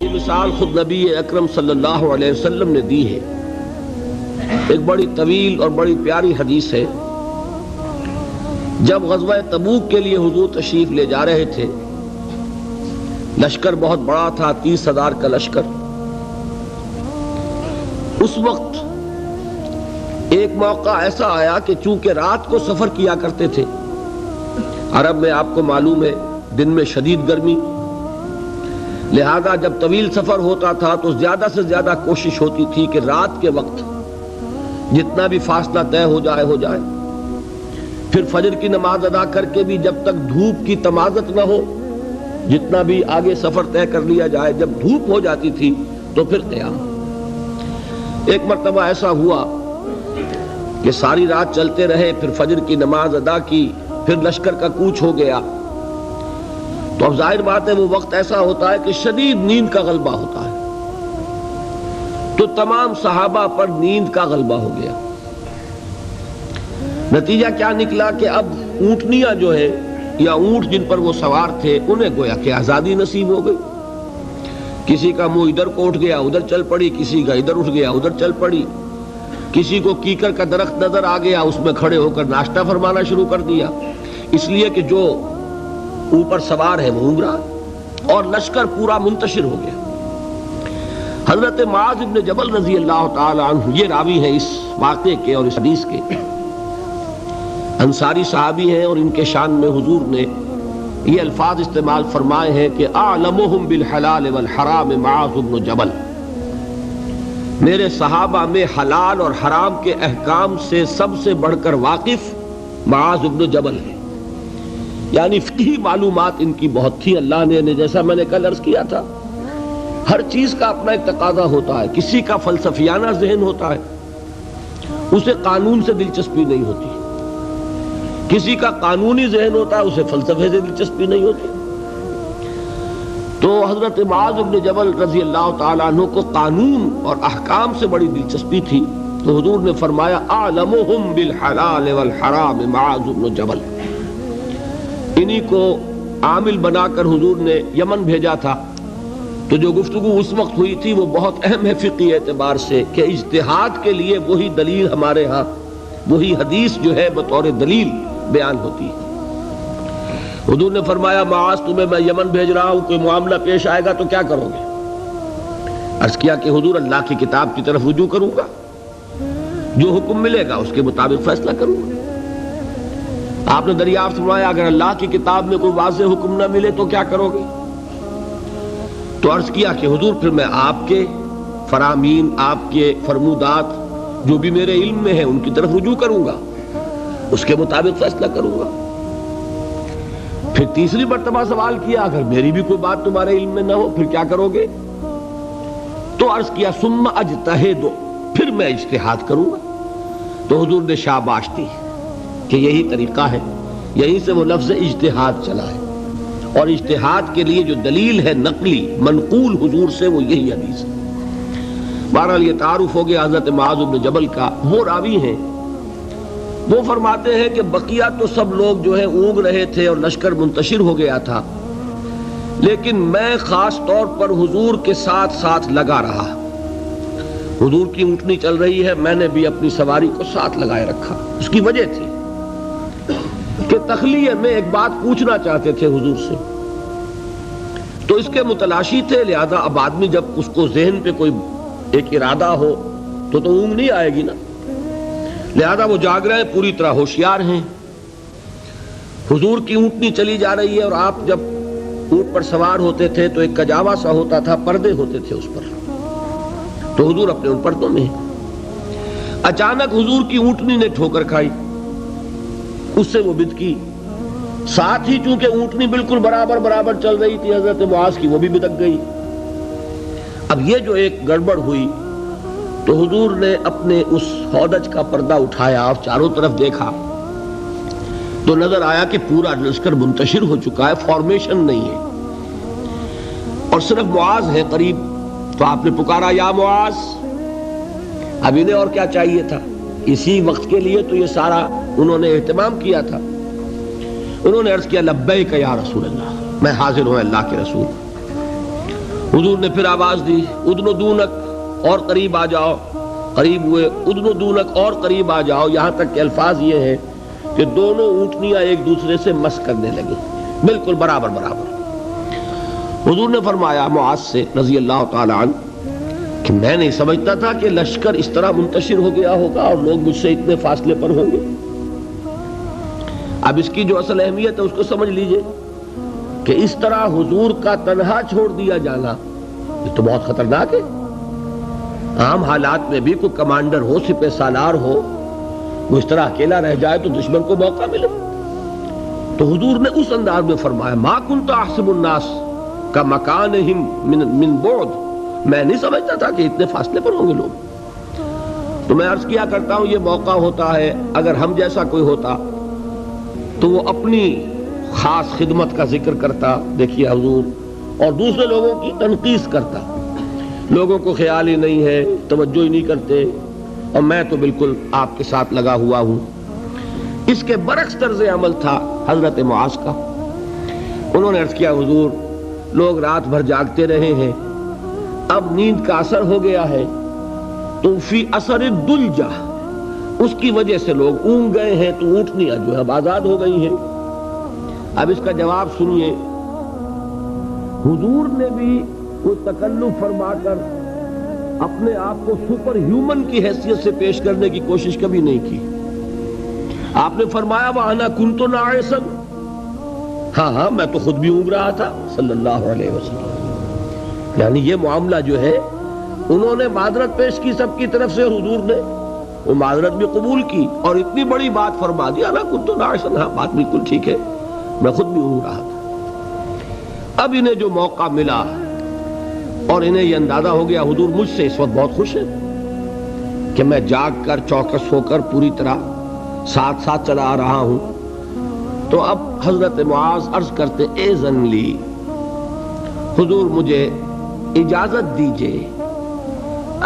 مثال خود نبی اکرم صلی اللہ علیہ وسلم نے دی ہے. ایک بڑی طویل اور بڑی پیاری حدیث ہے. جب غزوہ تبوک کے لیے حضور تشریف لے جا رہے تھے، لشکر بہت بڑا تھا، 30,000 کا لشکر. اس وقت ایک موقع ایسا آیا کہ چونکہ رات کو سفر کیا کرتے تھے، عرب میں آپ کو معلوم ہے دن میں شدید گرمی، لہذا جب طویل سفر ہوتا تھا تو زیادہ سے زیادہ کوشش ہوتی تھی کہ رات کے وقت جتنا بھی فاصلہ طے ہو جائے. پھر فجر کی نماز ادا کر کے بھی جب تک دھوپ کی تمازت نہ ہو، جتنا بھی آگے سفر طے کر لیا جائے، جب دھوپ ہو جاتی تھی تو پھر قیام. ایک مرتبہ ایسا ہوا کہ ساری رات چلتے رہے، پھر فجر کی نماز ادا کی، پھر لشکر کا کوچ ہو گیا. تو اب ظاہر بات ہے وہ وقت ایسا ہوتا ہے کہ شدید نیند کا غلبہ ہوتا ہے. تو تمام صحابہ پر نیند کا غلبہ ہو گیا. نتیجہ کیا نکلا کہ اب اونٹنیاں جو ہے یا اونٹ جن پر وہ سوار تھے، انہیں گویا کہ آزادی نصیب ہو گئی. کسی کا منہ ادھر کو اٹھ گیا ادھر چل پڑی، کسی کا ادھر اٹھ گیا ادھر چل پڑی، کسی کو کیکر کا درخت نظر آ گیا، اس میں کھڑے ہو کر ناشتہ فرمانا شروع کر دیا، اس لیے کہ جو اوپر سوار ہے وہ اونگ رہا، اور لشکر پورا منتشر ہو گیا. حضرت معاذ بن جبل رضی اللہ تعالی عنہ یہ راوی ہیں اس واقعے کے اور اس حدیث کے. انصاری صحابی ہیں اور ان کے شان میں حضور نے یہ الفاظ استعمال فرمائے ہیں کہ اعلمہم بالحلال والحرام معاذ بن جبل. میرے صحابہ میں حلال اور حرام کے احکام سے سب سے بڑھ کر واقف معاذ بن جبل ہے. یعنی فقہی معلومات ان کی بہت تھی. اللہ نے جیسا میں نے کل عرض کیا تھا، ہر چیز کا اپنا ایک تقاضا ہوتا ہے. کسی کا فلسفیانہ ذہن ہوتا ہے، اسے قانون سے دلچسپی نہیں ہوتی. کسی کا قانونی ذہن ہوتا ہے، اسے فلسفے سے دلچسپی نہیں ہوتی. تو حضرت معاذ بن جبل رضی اللہ تعالیٰ عنہ کو قانون اور احکام سے بڑی دلچسپی تھی. تو حضور نے فرمایا اعلمہم بالحلال والحرام معاذ بن جبل. انہی کو عامل بنا کر حضور نے یمن بھیجا تھا. تو جو گفتگو اس وقت ہوئی تھی وہ بہت اہم ہے فقہی اعتبار سے، کہ اجتہاد کے لیے وہی دلیل ہمارے ہاں، وہی حدیث جو ہے بطور دلیل بیان ہوتی ہے. حضور نے فرمایا معاذ تمہیں میں یمن بھیج رہا ہوں، کوئی معاملہ پیش آئے گا تو کیا کرو گے؟ عرض کیا کہ حضور اللہ کی کتاب کی طرف رجوع کروں گا، جو حکم ملے گا اس کے مطابق فیصلہ کروں گا. آپ نے دریافت فرمایا اگر اللہ کی کتاب میں کوئی واضح حکم نہ ملے تو کیا کرو گے؟ تو عرض کیا کہ حضور پھر میں آپ کے فرامین، آپ کے فرمودات جو بھی میرے علم میں ہیں ان کی طرف رجوع کروں گا، اس کے مطابق فیصلہ کروں گا. پھر تیسری مرتبہ سوال کیا اگر میری بھی کوئی بات تمہارے علم میں نہ ہو پھر کیا کرو گے؟ تو عرض کیا ثم اجتہد، پھر میں اجتہاد کروں گا. تو حضور نے شاباش دی کہ یہی طریقہ ہے. یہیں سے وہ لفظ اجتہاد چلا ہے، اور اجتہاد کے لیے جو دلیل ہے نقلی منقول حضور سے وہ یہی حدیث ہے. بہرحال یہ تعارف ہو گیا حضرت معاذ بن جبل کا. وہ راوی ہیں، وہ فرماتے ہیں کہ بقیہ تو سب لوگ جو ہے اونگ رہے تھے اور لشکر منتشر ہو گیا تھا، لیکن میں خاص طور پر حضور کے ساتھ ساتھ لگا رہا. حضور کی اونٹنی چل رہی ہے، میں نے بھی اپنی سواری کو ساتھ لگائے رکھا. اس کی وجہ تھی کہ تخلیہ میں ایک بات پوچھنا چاہتے تھے حضور سے، تو اس کے متلاشی تھے. لہذا اب آدمی جب اس کو ذہن پہ کوئی ایک ارادہ ہو تو اونگ نہیں آئے گی نا. لہذا وہ جاگ رہے ہیں، پوری طرح ہوشیار ہیں. حضور کی اونٹنی چلی جا رہی ہے اور آپ جب اونٹ پر سوار ہوتے تھے تو ایک کجاوا سا ہوتا تھا، پردے ہوتے تھے اس پر. تو حضور اپنے ان پردوں میں ہیں. اچانک حضور کی اونٹنی نے ٹھوکر کھائی، اس سے وہ بدکی. ساتھ ہی چونکہ اونٹنی بالکل برابر چل رہی تھی حضرت معاذ کی، وہ بھی بدک گئی. اب یہ جو ایک گڑبڑ ہوئی تو حضور نے اپنے اس ہودج کا پردہ اٹھایا اور چاروں طرف دیکھا تو نظر آیا کہ پورا لشکر منتشر ہو چکا ہے، فارمیشن نہیں ہے اور صرف معاذ ہے قریب. تو آپ نے پکارا یا معاذ. اب انہیں اور کیا چاہیے تھا؟ اسی وقت کے لیے تو یہ سارا انہوں نے اہتمام کیا تھا. انہوں نے عرض کیا لبیک یا رسول اللہ، میں حاضر ہوں اللہ کے رسول. حضور نے پھر آواز دی ادنو دونک اور قریب آ جاؤ، قریب ہوئے، ادنو دونک اور قریب آ جاؤ، یہاں تک کہ الفاظ یہ ہیں کہ دونوں اونٹنیاں ایک دوسرے سے مس کرنے لگی، بالکل برابر برابر۔ حضور نے فرمایا معاذ سے رضی اللہ تعالی عنہ کہ میں نہیں سمجھتا تھا کہ لشکر اس طرح منتشر ہو گیا ہوگا اور لوگ مجھ سے اتنے فاصلے پر ہوں گے۔ اب اس کی جو اصل اہمیت ہے اس کو سمجھ لیجئے کہ اس طرح حضور کا تنہا چھوڑ دیا جانا یہ تو بہت خطرناک ہے۔ عام حالات میں بھی کوئی کمانڈر ہو، سپہ سالار ہو، وہ اس طرح اکیلا رہ جائے تو دشمن کو موقع ملے۔ تو حضور نے اس انداز میں فرمایا ما کنت احسب الناس کا مکانہم من بعد، میں نہیں سمجھتا تھا کہ اتنے فاصلے پر ہوں گے لوگ۔ تو میں عرض کیا کرتا ہوں یہ موقع ہوتا ہے اگر ہم جیسا کوئی ہوتا تو وہ اپنی خاص خدمت کا ذکر کرتا، دیکھیے حضور، اور دوسرے لوگوں کی تنقیص کرتا، لوگوں کو خیال ہی نہیں ہے، توجہ ہی نہیں کرتے، اور میں تو بالکل آپ کے ساتھ لگا ہوا ہوں۔ اس کے برعکس طرز عمل تھا حضرت معاذ کا۔ انہوں نے عرض کیا حضور لوگ رات بھر جاگتے رہے ہیں، اب نیند کا اثر ہو گیا ہے، تو فی اثر الدلجہ، اس کی وجہ سے لوگ اونگ گئے ہیں، تو اونٹنیاں جو ہے آزاد ہو گئی ہیں۔ اب اس کا جواب سنیے، حضور نے بھی کوئی تکلف فرما کر اپنے آپ کو سپر ہیومن کی حیثیت سے پیش کرنے کی کوشش کبھی نہیں کی۔ آپ نے فرمایا وَأَنَا كُنْتُ نَاعِسًا، ہاں میں تو خود بھی اونگ رہا تھا صلی اللہ علیہ وسلم۔ یعنی یہ معاملہ جو ہے انہوں نے معذرت پیش کی سب کی طرف سے، حضور نے وہ معذرت بھی قبول کی اور اتنی بڑی بات فرما دی انا كنت ناعسا، ہاں بات بالکل ٹھیک ہے، میں خود بھی اونگ رہا تھا۔ اب انہیں جو موقع ملا اور انہیں یہ اندازہ ہو گیا حضور مجھ سے اس وقت بہت خوش ہے کہ میں جاگ کر چوکس ہو کر پوری طرح ساتھ ساتھ چلا آ رہا ہوں، تو اب حضرت معاذ عرض کرتے اذن لی، حضور مجھے اجازت دیجئے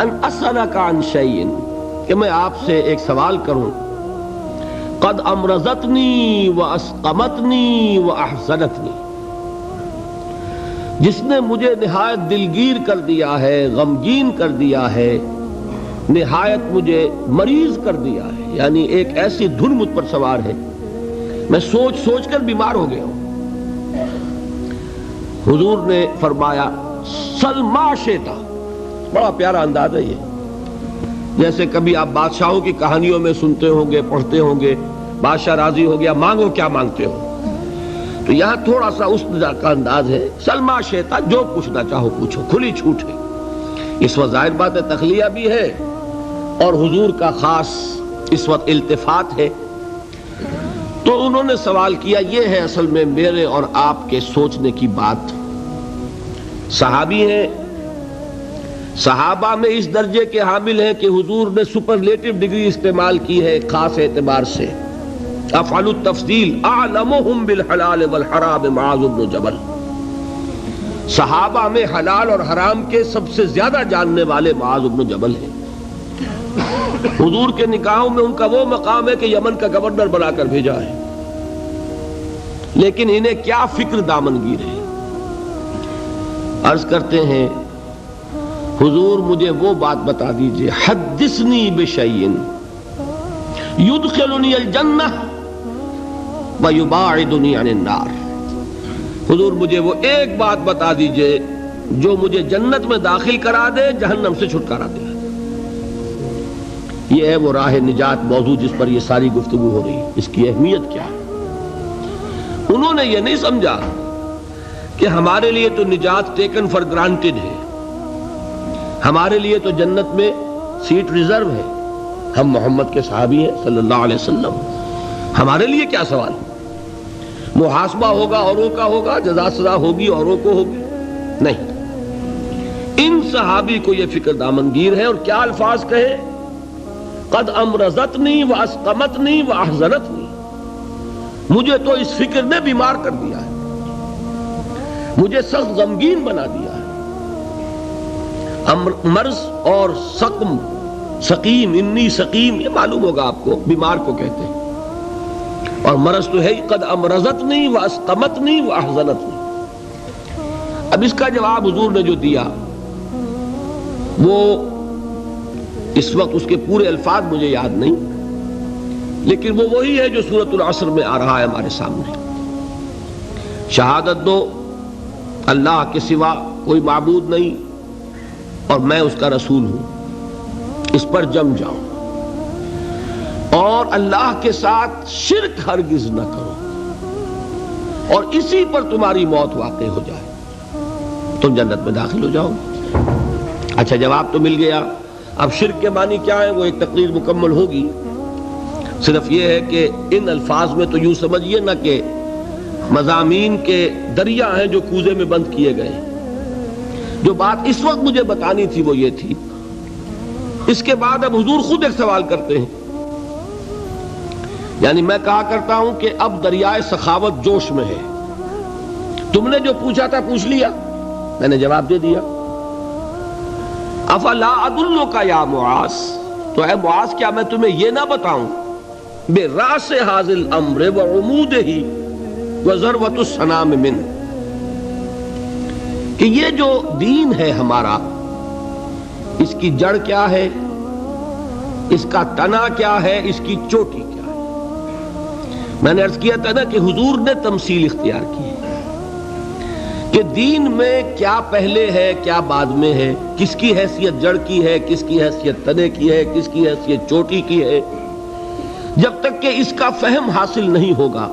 ان اسألک عن شیء، کہ میں آپ سے ایک سوال کروں، قد امرضتنی واسقمتنی واحزنتنی، جس نے مجھے نہایت دلگیر کر دیا ہے، غمگین کر دیا ہے، نہایت مجھے مریض کر دیا ہے، یعنی ایک ایسی دھن مجھ پر سوار ہے، میں سوچ سوچ کر بیمار ہو گیا ہوں۔ حضور نے فرمایا سل ما شئت، بڑا پیارا انداز ہے یہ، جیسے کبھی آپ بادشاہوں کی کہانیوں میں سنتے ہوں گے، پڑھتے ہوں گے، بادشاہ راضی ہو گیا مانگو کیا مانگتے ہو، تو یہاں تھوڑا سا اس کا انداز ہے سل ما شئت، جو پوچھنا چاہو پوچھو، کھلی چھوٹ ہے۔ اس وقت ظاہر بات ہے تخلیہ بھی ہے اور حضور کا خاص اس وقت التفات ہے، تو انہوں نے سوال کیا، یہ ہے اصل میں میرے اور آپ کے سوچنے کی بات۔ صحابی ہیں، صحابہ میں اس درجے کے حامل ہیں کہ حضور نے سپرلیٹو ڈگری استعمال کی ہے خاص اعتبار سے، افعل التفضیل اعلمہم بالحلال والحرام معاذ بن جبل، صحابہ میں حلال اور حرام کے سب سے زیادہ جاننے والے معاذ بن جبل ہیں۔ حضور کے نکاحوں میں ان کا وہ مقام ہے کہ یمن کا گورنر بنا کر بھیجا ہے، لیکن انہیں کیا فکر دامنگیر ہے۔ عرض کرتے ہیں حضور مجھے وہ بات بتا دیجئے، حدثنی بشیء یدخلنی الجنہ ویباعدنی عن النار، حضور مجھے وہ ایک بات بتا دیجئے جو مجھے جنت میں داخل کرا دے، جہنم سے چھٹکارا دے۔ یہ ہے وہ راہ نجات موضوع جس پر یہ ساری گفتگو ہو رہی ہے، اس کی اہمیت کیا ہے۔ انہوں نے یہ نہیں سمجھا کہ ہمارے لیے تو نجات ٹیکن فار گرانٹڈ ہے، ہمارے لیے تو جنت میں سیٹ ریزرو ہے، ہم محمد کے صحابی ہیں صلی اللہ علیہ وسلم، ہمارے لیے کیا سوال، محاسبہ ہوگا اوروں کا ہوگا، جزا سزا ہوگی اوروں کو ہوگی، نہیں۔ ان صحابی کو یہ فکر دامنگیر ہے، اور کیا الفاظ کہے، قد امرضتنی واسقمتنی واحزنتنی، مجھے تو اس فکر نے بیمار کر دیا ہے، مجھے سخت غمگین بنا دیا ہے۔ مرض اور سقم، سقیم، انی سقیم، یہ معلوم ہوگا آپ کو، بیمار کو کہتے ہیں، اور مرض تو ہے قد امرضتنی واسقمتنی واحزنتنی۔ اب اس کا جواب حضور نے جو دیا وہ اس وقت اس کے پورے الفاظ مجھے یاد نہیں، لیکن وہ وہی ہے جو سورۃ العصر میں آ رہا ہے ہمارے سامنے۔ شہادت دو اللہ کے سوا کوئی معبود نہیں اور میں اس کا رسول ہوں، اس پر جم جاؤ، اور اللہ کے ساتھ شرک ہرگز نہ کرو، اور اسی پر تمہاری موت واقع ہو جائے تم جنت میں داخل ہو جاؤ۔ اچھا جواب تو مل گیا۔ اب شرک کے معنی کیا ہے وہ ایک تقریر مکمل ہوگی، صرف یہ ہے کہ ان الفاظ میں تو یوں سمجھیے نہ کہ مضامین کے دریا ہیں جو کوزے میں بند کیے گئے ہیں۔ جو بات اس وقت مجھے بتانی تھی وہ یہ تھی۔ اس کے بعد اب حضور خود ایک سوال کرتے ہیں، یعنی میں کہا کرتا ہوں کہ اب دریائے سخاوت جوش میں ہے، تم نے جو پوچھا تھا پوچھ لیا، میں نے جواب دے دیا۔ افلا ادلک یا معاذ، تو اے معاذ کیا میں تمہیں یہ نہ بتاؤں بے راس ھذا الامر وعمودہ وذروۃ السنام منہ، کہ یہ جو دین ہے ہمارا، اس کی جڑ کیا ہے، اس کا تنا کیا ہے، اس کی چوٹی کیا ہے۔ میں نے عرض کیا تھا نا کہ حضور نے تمثیل اختیار کی ہے کہ دین میں کیا پہلے ہے کیا بعد میں ہے، کس کی حیثیت جڑ کی ہے، کس کی حیثیت تنے کی ہے، کس کی حیثیت چوٹی کی ہے۔ جب تک کہ اس کا فہم حاصل نہیں ہوگا،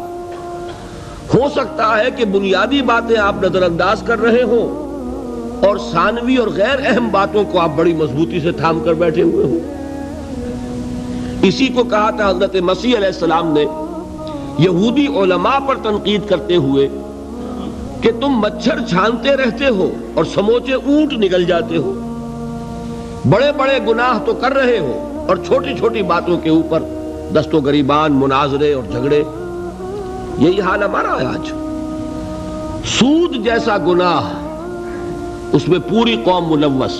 ہو سکتا ہے کہ بنیادی باتیں آپ نظر انداز کر رہے ہوں اور ثانوی اور غیر اہم باتوں کو آپ بڑی مضبوطی سے تھام کر بیٹھے ہوئے ہوں۔ اسی کو کہا تھا حضرت مسیح علیہ السلام نے یہودی علماء پر تنقید کرتے ہوئے کہ تم مچھر چھانتے رہتے ہو اور سموچے اونٹ نکل جاتے ہو، بڑے بڑے گناہ تو کر رہے ہو اور چھوٹی چھوٹی باتوں کے اوپر دست و گریبان، مناظرے اور جھگڑے۔ یہی حال ہمارا ہے آج۔ سود جیسا گناہ، اس میں پوری قوم ملوث۔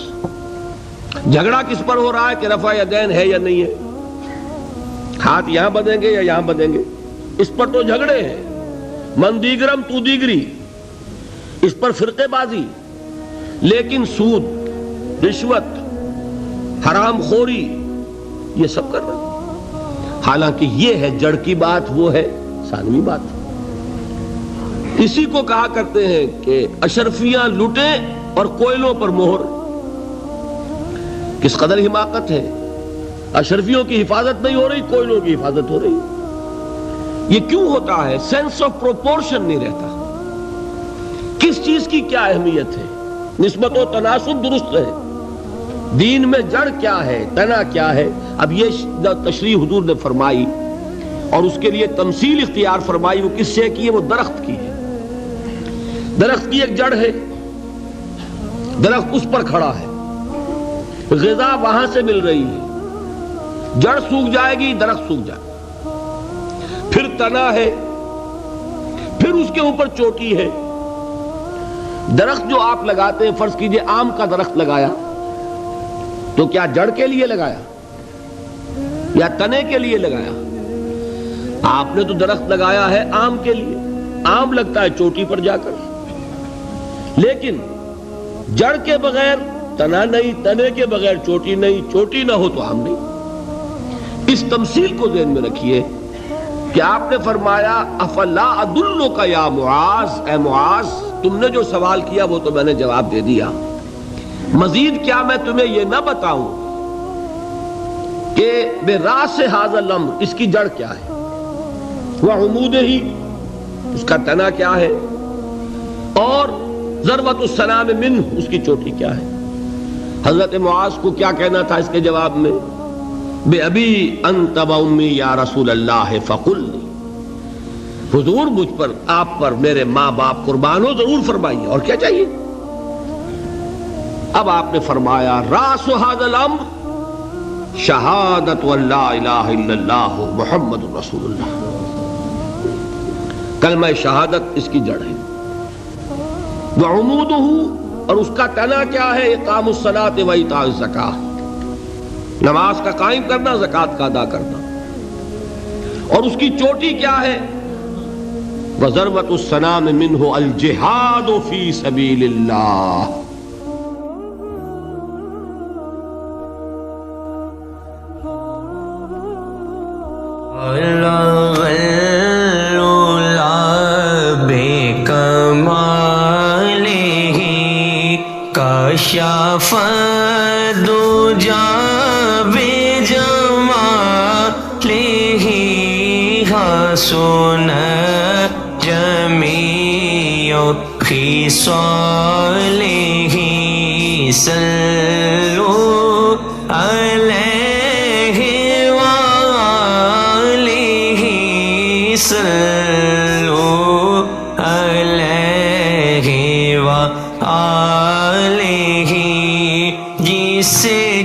جھگڑا کس پر ہو رہا ہے کہ رفع یدین ہے یا نہیں ہے، ہاتھ یہاں بدیں گے یا یہاں بدیں گے، اس پر تو جھگڑے ہیں۔ من دیگرم تو دیگری، اس پر فرقے بازی۔ لیکن سود، رشوت، حرام خوری، یہ سب کر رہے ہیں۔ حالانکہ یہ ہے جڑ کی بات، وہ ہے ثانوی بات۔ اسی کو کہا کرتے ہیں کہ اشرفیاں لٹیں اور کوئلوں پر مہر۔ کس قدر حماقت ہے، اشرفیوں کی حفاظت نہیں ہو رہی، کوئلوں کی حفاظت ہو رہی۔ یہ کیوں ہوتا ہے؟ سینس آف پروپورشن نہیں رہتا، کس چیز کی کیا اہمیت ہے، نسبت و تناسب درست ہے، دین میں جڑ کیا ہے، تنا کیا ہے۔ اب یہ تشریح حضور نے فرمائی اور اس کے لیے تمثیل اختیار فرمائی، وہ کس سے کی ہے؟ وہ درخت کی ہے۔ درخت کی ایک جڑ ہے، درخت اس پر کھڑا ہے، غذا وہاں سے مل رہی ہے، جڑ سوکھ جائے گی درخت سوکھ جائے گا، پھر تنا ہے، پھر اس کے اوپر چوٹی ہے۔ درخت جو آپ لگاتے ہیں، فرض کیجئے آم کا درخت لگایا تو کیا جڑ کے لیے لگایا یا تنے کے لیے لگایا؟ آپ نے تو درخت لگایا ہے آم کے لیے، آم لگتا ہے چوٹی پر جا کر، لیکن جڑ کے بغیر تنا نہیں، تنے کے بغیر چوٹی نہیں، چوٹی نہ ہو تو آم نہیں۔ اس تمثیل کو ذہن میں رکھیے کہ آپ نے فرمایا افلا ادلک یا معاذ، اے معاذ تم نے جو سوال کیا وہ تو میں نے جواب دے دیا، مزید کیا میں تمہیں یہ نہ بتاؤں کہ بے راس ھذا الامر، اس کی جڑ کیا ہے، وعمودہ، اس کا تنا کیا ہے، اور ذروۃ السنام منہ، اس کی چوٹی کیا ہے۔ حضرت معاذ کو کیا کہنا تھا اس کے جواب میں؟ بے ابی انت و امی یا رسول اللہ فقل، حضور مجھ پر، آپ پر میرے ماں باپ قربان ہو، ضرور فرمائیے، اور کیا چاہیے۔ اب آپ نے فرمایا راس ھذا الامر شہادت ان لا الہ الا اللہ محمد رسول اللہ، کلمہ شہادت اس کی جڑ ہے۔ وعمودہ، اور اس کا تنا کیا ہے؟ اقام الصلاۃ و ایتاء الزکاۃ، نماز کا قائم کرنا، زکوٰۃ کا ادا کرنا۔ اور اس کی چوٹی کیا ہے؟ وضربۃ السنام منہ الجہاد فی سبیل اللہ. کشف الدجى بجماله حسن جميع خصاله صلوا عليه وآله صلوا عليه وآله جسے